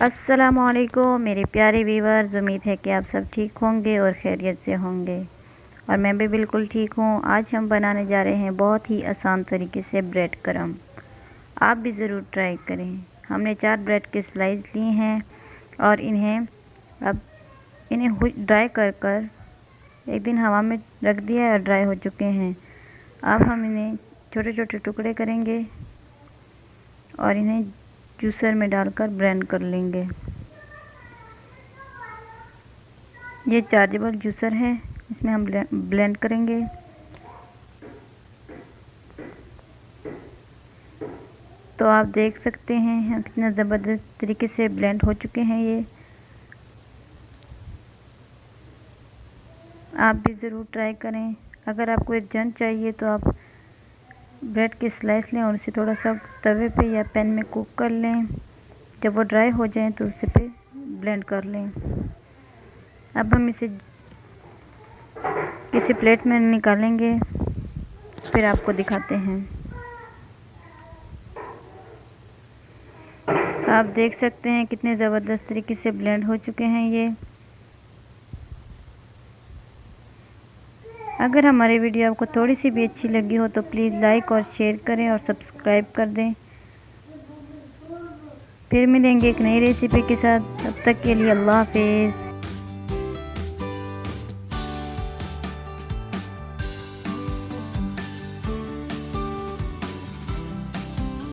अस्सलामुअलैकुम मेरे प्यारे व्यूअर्स, उम्मीद है कि आप सब ठीक होंगे और खैरियत से होंगे और मैं भी बिल्कुल ठीक हूँ। आज हम बनाने जा रहे हैं बहुत ही आसान तरीके से ब्रेड क्रम्ब। आप भी ज़रूर ट्राई करें। हमने 4 ब्रेड के स्लाइस लिए हैं और इन्हें ड्राई कर एक दिन हवा में रख दिया है और ड्राई हो चुके हैं। अब हम इन्हें छोटे छोटे टुकड़े करेंगे और इन्हें जूसर में डालकर ब्लेंड कर लेंगे। ये चार्जेबल जूसर है, इसमें हम ब्लेंड करेंगे। तो आप देख सकते हैं कितना ज़बरदस्त तरीके से ब्लेंड हो चुके हैं ये। आप भी ज़रूर ट्राई करें। अगर आपको जन चाहिए तो आप ब्रेड के स्लाइस लें और उसे थोड़ा सा तवे पे या पैन में कुक कर लें। जब वो ड्राई हो जाए तो उसे पे ब्लेंड कर लें। अब हम इसे किसी प्लेट में निकालेंगे, फिर आपको दिखाते हैं। आप देख सकते हैं कितने ज़बरदस्त तरीके से ब्लेंड हो चुके हैं ये। अगर हमारी वीडियो आपको थोड़ी सी भी अच्छी लगी हो तो प्लीज़ लाइक और शेयर करें और सब्सक्राइब कर दें। फिर मिलेंगे एक नई रेसिपी के साथ, तब तक के लिए अल्लाह हाफिज़।